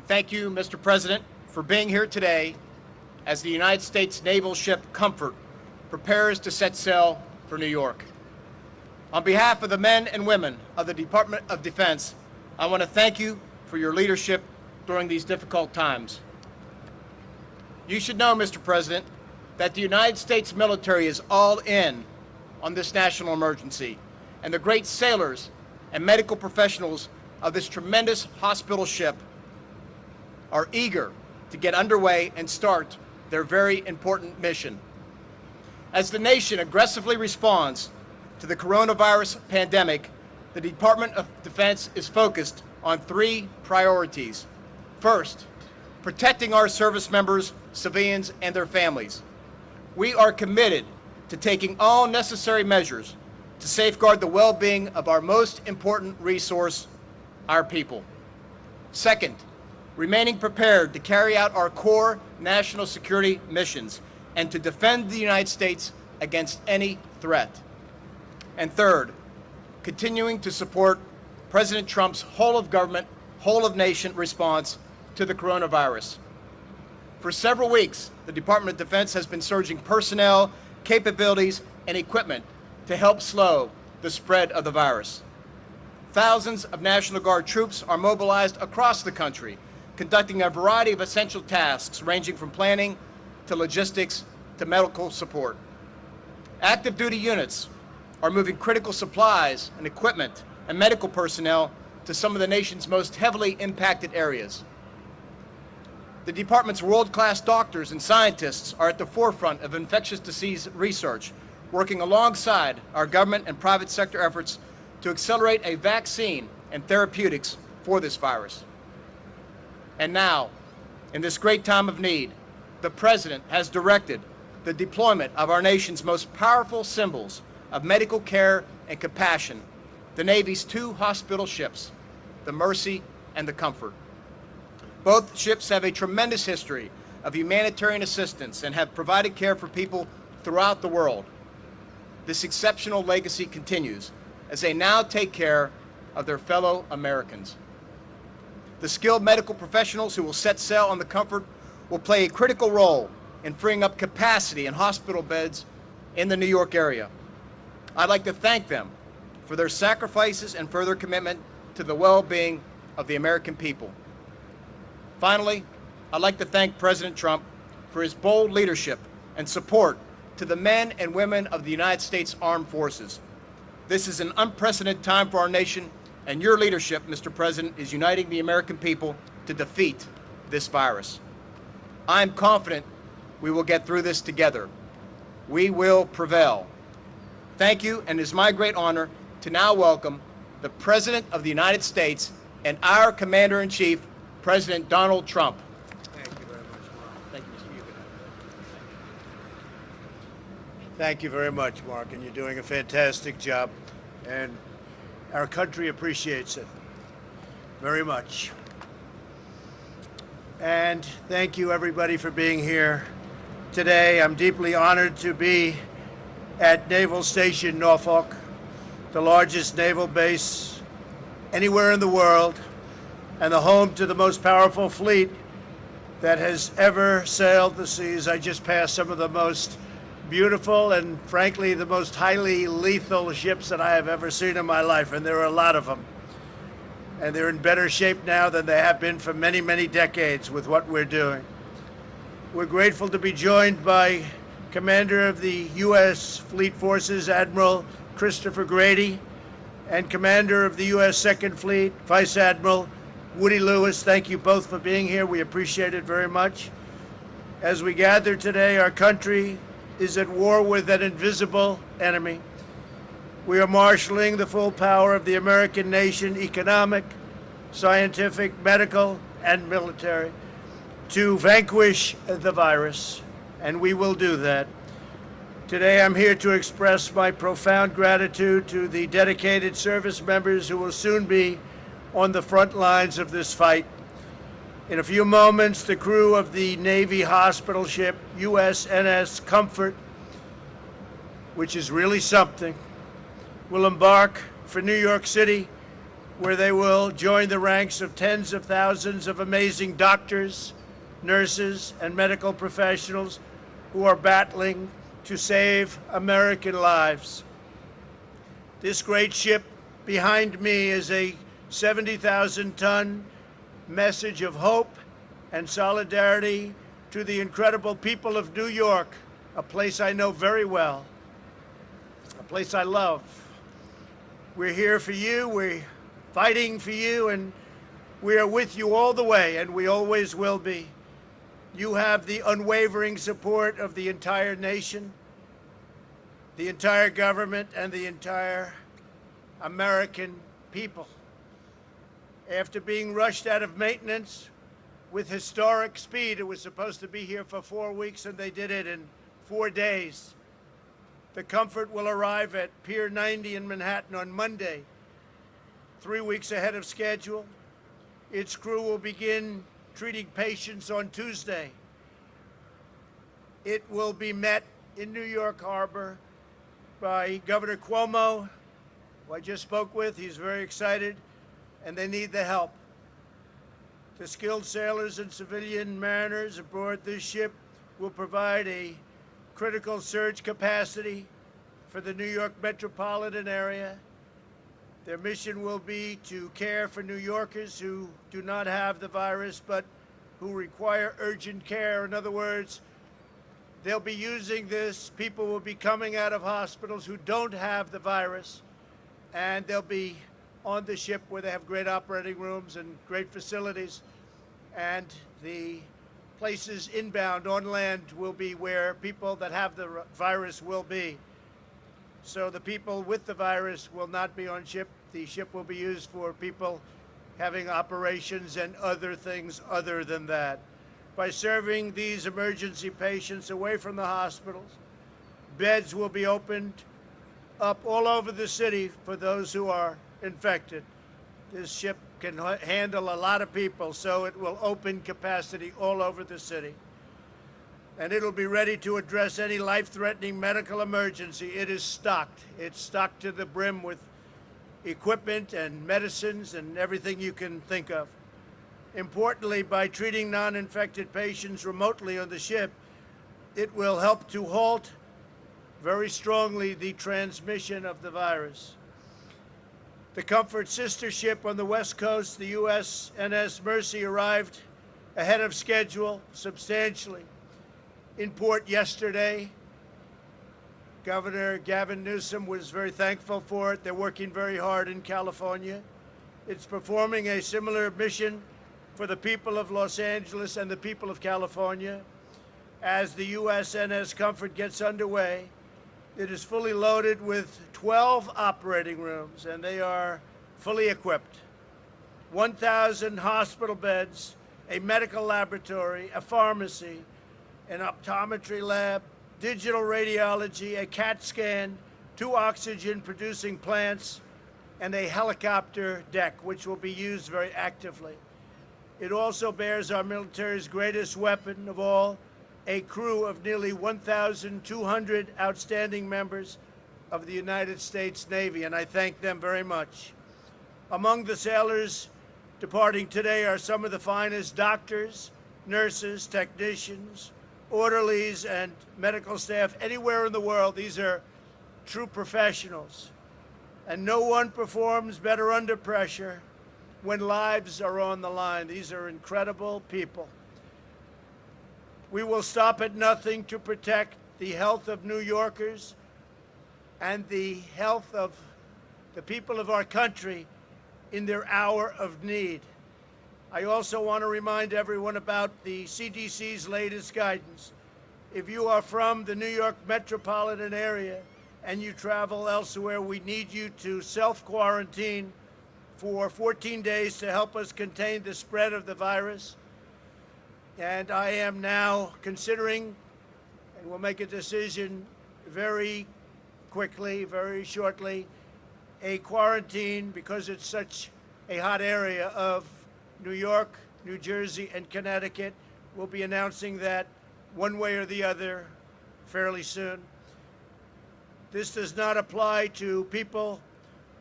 thank you, Mr. President, for being here today as the United States naval ship Comfort prepares to set sail for New York. On behalf of the men and women of the Department of Defense, I want to thank you for your leadership during these difficult times. You should know, Mr. President, that the United States military is all in on this national emergency, and the great sailors and medical professionals of this tremendous hospital ship are eager to get underway and start their very important mission. As the nation aggressively responds to the coronavirus pandemic, the Department of Defense is focused on three priorities. First, protecting our service members, civilians, and their families. We are committed to taking all necessary measures to safeguard the well-being of our most important resource, our people. Second, remaining prepared to carry out our core national security missions and to defend the United States against any threat. And third, continuing to support President Trump's whole-of-government, whole-of-nation response to the coronavirus. For several weeks, the Department of Defense has been surging personnel, capabilities, and equipment to help slow the spread of the virus. Thousands of National Guard troops are mobilized across the country, conducting a variety of essential tasks ranging from planning to logistics to medical support. Active duty units are moving critical supplies and equipment and medical personnel to some of the nation's most heavily impacted areas. The department's world-class doctors and scientists are at the forefront of infectious disease research, working alongside our government and private sector efforts to accelerate a vaccine and therapeutics for this virus. And now, in this great time of need, the President has directed the deployment of our nation's most powerful symbols of medical care and compassion, the Navy's two hospital ships, the Mercy and the Comfort. Both ships have a tremendous history of humanitarian assistance and have provided care for people throughout the world. This exceptional legacy continues as they now take care of their fellow Americans. The skilled medical professionals who will set sail on the Comfort will play a critical role in freeing up capacity in hospital beds in the New York area. I'd like to thank them for their sacrifices and for their commitment to the well-being of the American people. Finally, I'd like to thank President Trump for his bold leadership and support to the men and women of the United States Armed Forces. This is an unprecedented time for our nation, and your leadership, Mr. President, is uniting the American people to defeat this virus. I am confident we will get through this together. We will prevail. Thank you, and it is my great honor to now welcome the President of the United States and our Commander-in-Chief, President Donald Trump. Thank you very much, Mark. Thank you, Mr. President. Thank you very much, Mark, and you're doing a fantastic job, and our country appreciates it very much. And thank you, everybody, for being here today. I'm deeply honored to be at Naval Station Norfolk, the largest naval base anywhere in the world, and the home to the most powerful fleet that has ever sailed the seas. I just passed some of the most beautiful and, frankly, the most highly lethal ships that I have ever seen in my life, and there are a lot of them. And they're in better shape now than they have been for many, many decades with what we're doing. We're grateful to be joined by Commander of the U.S. Fleet Forces, Admiral Christopher Grady, and Commander of the U.S. Second Fleet, Vice Admiral Woody Lewis. Thank you both for being here. We appreciate it very much. As we gather today, our country is at war with an invisible enemy. We are marshaling the full power of the American nation, economic, scientific, medical, and military, to vanquish the virus, and we will do that. Today, I'm here to express my profound gratitude to the dedicated service members who will soon be on the front lines of this fight. In a few moments, the crew of the Navy hospital ship USNS Comfort, which is really something, will embark for New York City where they will join the ranks of tens of thousands of amazing doctors, nurses, and medical professionals who are battling to save American lives. This great ship behind me is a 70,000-ton message of hope and solidarity to the incredible people of New York, a place I know very well, a place I love. We're here for you, we're fighting for you, and we are with you all the way, and we always will be. You have the unwavering support of the entire nation, the entire government, and the entire American people. After being rushed out of maintenance with historic speed, it was supposed to be here for 4 weeks, and they did it in 4 days. The Comfort will arrive at Pier 90 in Manhattan on Monday, 3 weeks ahead of schedule. Its crew will begin treating patients on Tuesday. It will be met in New York Harbor by Governor Cuomo, who I just spoke with. He's very excited, and they need the help. The skilled sailors and civilian mariners aboard this ship will provide a critical surge capacity for the New York metropolitan area. Their mission will be to care for New Yorkers who do not have the virus but who require urgent care. In other words, they'll be using this. People will be coming out of hospitals who don't have the virus, and they'll be on the ship where they have great operating rooms and great facilities. And the places inbound on land will be where people that have the virus will be. So the people with the virus will not be on ship. The ship will be used for people having operations and other things other than that. By serving these emergency patients away from the hospitals, beds will be opened up all over the city for those who are infected. This ship can handle a lot of people, so it will open capacity all over the city. And it'll be ready to address any life-threatening medical emergency. It is stocked. It's stocked to the brim with equipment and medicines and everything you can think of. Importantly, by treating non-infected patients remotely on the ship, it will help to halt very strongly the transmission of the virus. The Comfort sister ship on the West Coast, the USNS Mercy, arrived ahead of schedule substantially in port yesterday. Governor Gavin Newsom was very thankful for it. They're working very hard in California. It's performing a similar mission for the people of Los Angeles and the people of California. As the USNS Comfort gets underway, it is fully loaded with 12 operating rooms, and they are fully equipped. 1,000 hospital beds, a medical laboratory, a pharmacy, an optometry lab, digital radiology, a CAT scan, 2 oxygen-producing plants, and a helicopter deck, which will be used very actively. It also bears our military's greatest weapon of all, a crew of nearly 1,200 outstanding members of the United States Navy, and I thank them very much. Among the sailors departing today are some of the finest doctors, nurses, technicians, orderlies, and medical staff anywhere in the world. These are true professionals, and no one performs better under pressure when lives are on the line. These are incredible people. We will stop at nothing to protect the health of New Yorkers and the health of the people of our country in their hour of need. I also want to remind everyone about the CDC's latest guidance. If you are from the New York metropolitan area and you travel elsewhere, we need you to self-quarantine for 14 days to help us contain the spread of the virus. And I am now considering, and we'll make a decision very quickly, very shortly, a quarantine, because it's such a hot area, of New York, New Jersey, and Connecticut. We'll be announcing that one way or the other fairly soon. This does not apply to people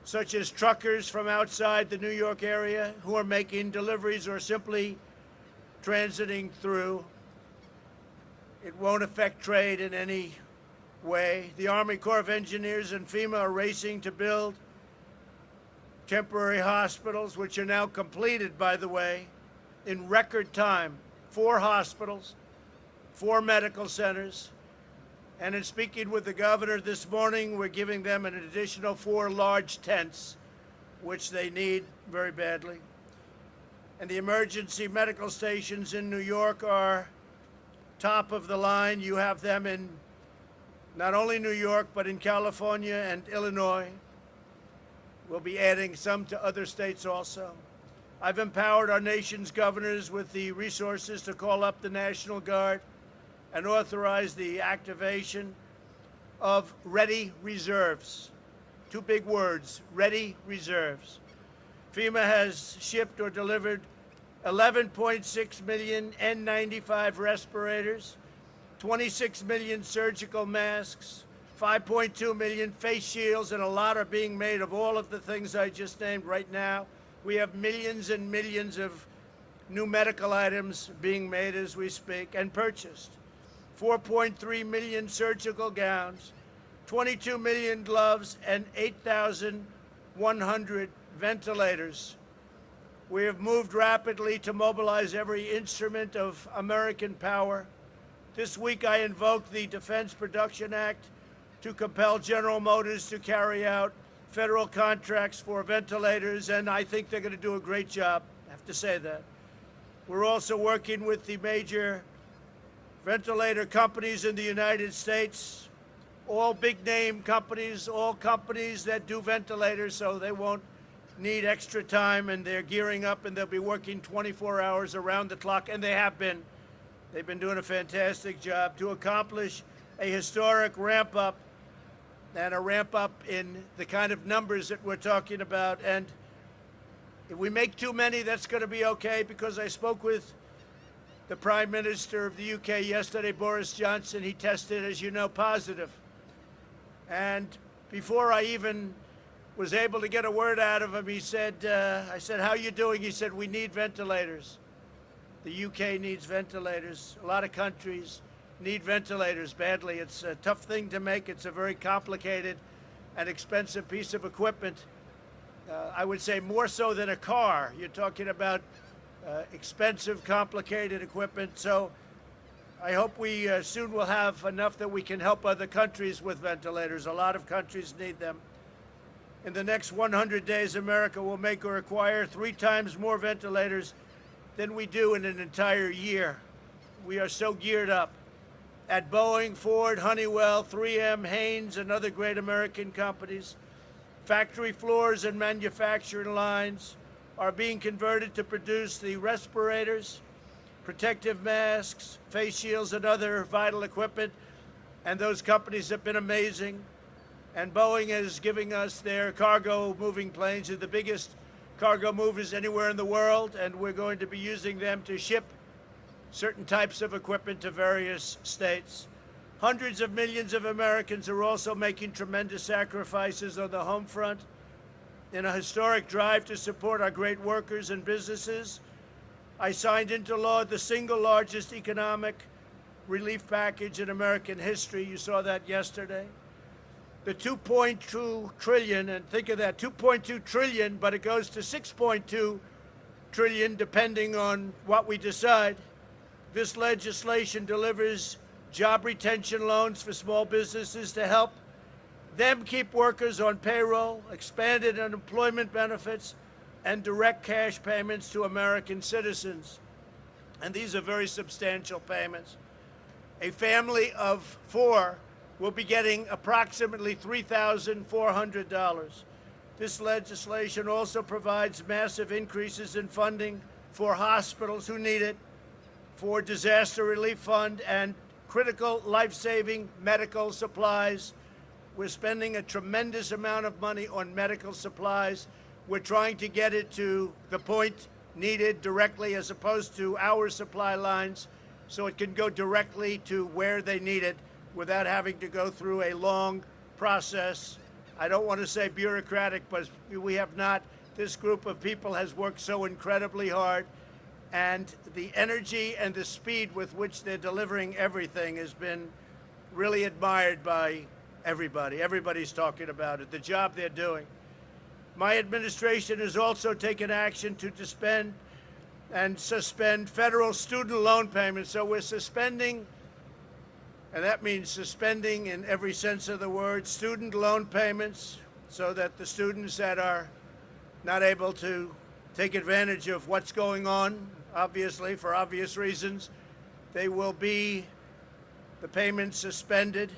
such as truckers from outside the New York area who are making deliveries or simply transiting through. It won't affect trade in any way. The Army Corps of Engineers and FEMA are racing to build temporary hospitals, which are now completed, by the way, in record time. 4 hospitals, 4 medical centers. And in speaking with the governor this morning, we're giving them an additional 4 large tents, which they need very badly. And the emergency medical stations in New York are top of the line. You have them in not only New York, but in California and Illinois. We'll be adding some to other states also. I've empowered our nation's governors with the resources to call up the National Guard and authorize the activation of ready reserves. 2 big words, ready reserves. FEMA has shipped or delivered 11.6 million N95 respirators, 26 million surgical masks, 5.2 million face shields, and a lot are being made of all of the things I just named right now. We have millions and millions of new medical items being made as we speak and purchased. 4.3 million surgical gowns, 22 million gloves, and 8,100 ventilators. We have moved rapidly to mobilize every instrument of American power. This week I invoked the Defense Production Act to compel General Motors to carry out federal contracts for ventilators, and I think they're going to do a great job. I have to say that. We're also working with the major ventilator companies in the United States, all big-name companies, all companies that do ventilators, so they won't need extra time, and they're gearing up, and they'll be working 24 hours around the clock, and they have been. They've been doing a fantastic job to accomplish a historic ramp-up, and a ramp-up in the kind of numbers that we're talking about. And if we make too many, that's going to be okay, because I spoke with the Prime Minister of the UK yesterday, Boris Johnson. He tested, as you know, positive. And before I even was able to get a word out of him, he said, I said, how are you doing? He said, we need ventilators. The UK needs ventilators. A lot of countries need ventilators badly. It's a tough thing to make. It's a very complicated and expensive piece of equipment. I would say more so than a car. You're talking about expensive, complicated equipment. So I hope we soon will have enough that we can help other countries with ventilators. A lot of countries need them. In the next 100 days, America will make or acquire 3 times more ventilators than we do in an entire year. We are so geared up. At Boeing, Ford, Honeywell, 3M, Haynes, and other great American companies, factory floors and manufacturing lines are being converted to produce the respirators, protective masks, face shields, and other vital equipment. And those companies have been amazing. And Boeing is giving us their cargo moving planes. They're the biggest cargo movers anywhere in the world, and we're going to be using them to ship certain types of equipment to various states. Hundreds of millions of Americans are also making tremendous sacrifices on the home front in a historic drive to support our great workers and businesses. I signed into law the single largest economic relief package in American history. You saw that yesterday. The $2.2 trillion, and think of that, $2.2 trillion, but it goes to $6.2 trillion depending on what we decide. This legislation delivers job retention loans for small businesses to help them keep workers on payroll, expanded unemployment benefits, and direct cash payments to American citizens. And these are very substantial payments. A family of 4 will be getting approximately $3,400. This legislation also provides massive increases in funding for hospitals who need it, for disaster relief fund, and critical life-saving medical supplies. We're spending a tremendous amount of money on medical supplies. We're trying to get it to the point needed directly, as opposed to our supply lines, so it can go directly to where they need it without having to go through a long process I don't want to say bureaucratic, but we have not. This group of people has worked so incredibly hard, and the energy and the speed with which they're delivering everything has been really admired by everybody. Everybody's talking about it, the job they're doing. My administration has also taken action to suspend federal student loan payments. So we're suspending, and that means suspending in every sense of the word, student loan payments so that the students that are not able to take advantage of what's going on, obviously, for obvious reasons, the payments suspended.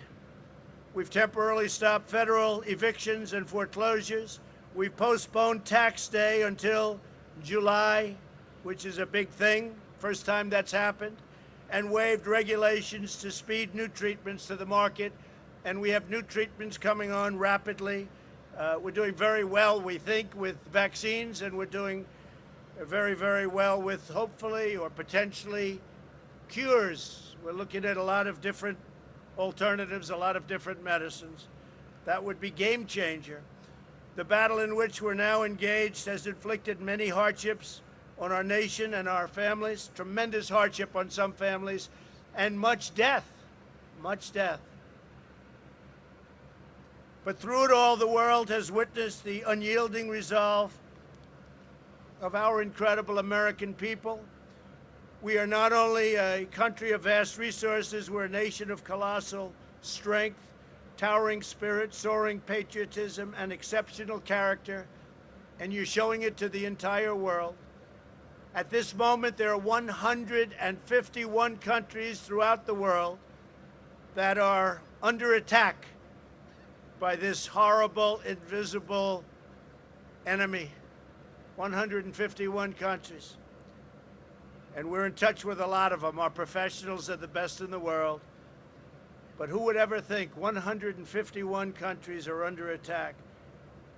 We've temporarily stopped federal evictions and foreclosures. We've postponed tax day until July, which is a big thing, first time that's happened, and waived regulations to speed new treatments to the market. And we have new treatments coming on rapidly. We're doing very well, we think, with vaccines, and we're doing very, very well with, hopefully or potentially, cures. We're looking at a lot of different alternatives, a lot of different medicines. That would be game changer. The battle in which we're now engaged has inflicted many hardships on our nation and our families, tremendous hardship on some families, and much death, much death. But through it all, the world has witnessed the unyielding resolve of our incredible American people. We are not only a country of vast resources, we're a nation of colossal strength, towering spirit, soaring patriotism, and exceptional character, and you're showing it to the entire world. At this moment, there are 151 countries throughout the world that are under attack by this horrible, invisible enemy. 151 countries. And we're in touch with a lot of them. Our professionals are the best in the world. But who would ever think 151 countries are under attack?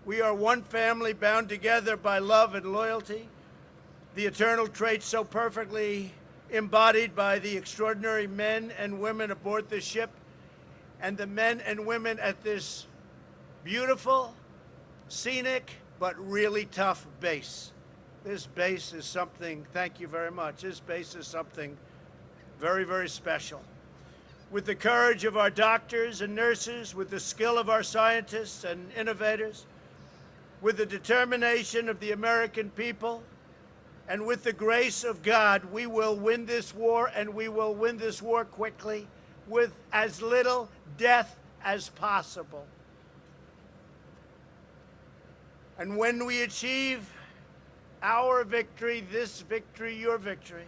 We are one family bound together by love and loyalty, the eternal traits so perfectly embodied by the extraordinary men and women aboard the ship and the men and women at this beautiful, scenic, but really tough base. This base is something, thank you very much, this base is something very, very special. With the courage of our doctors and nurses, with the skill of our scientists and innovators, with the determination of the American people, and with the grace of God, we will win this war, and we will win this war quickly, with as little death as possible. And when we achieve our victory, this victory, your victory,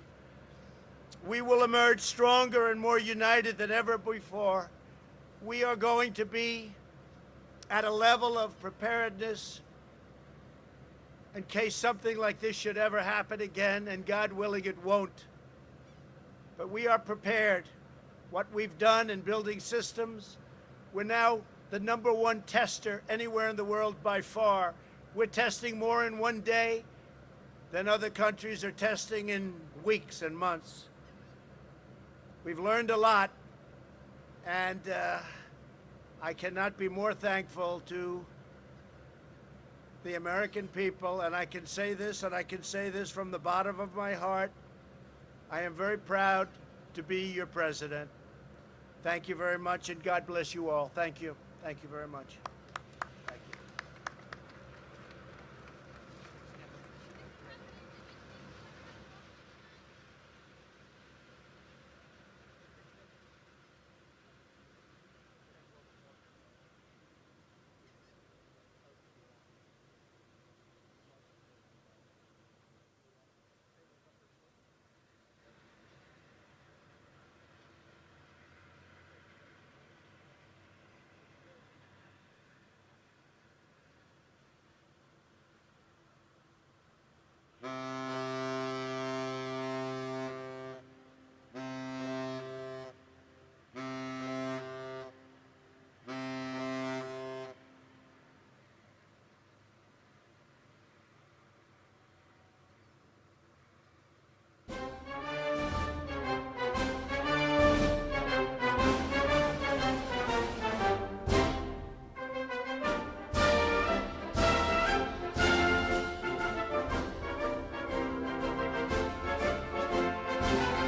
we will emerge stronger and more united than ever before. We are going to be at a level of preparedness in case something like this should ever happen again, and God willing it won't. But we are prepared. What we've done in building systems, we're now the #1 tester anywhere in the world by far. We're testing more in one day than other countries are testing in weeks and months. We've learned a lot, and I cannot be more thankful to the American people, and I can say this, and I can say this from the bottom of my heart. I am very proud to be your president. Thank you very much, and God bless you all. Thank you. Thank you very much.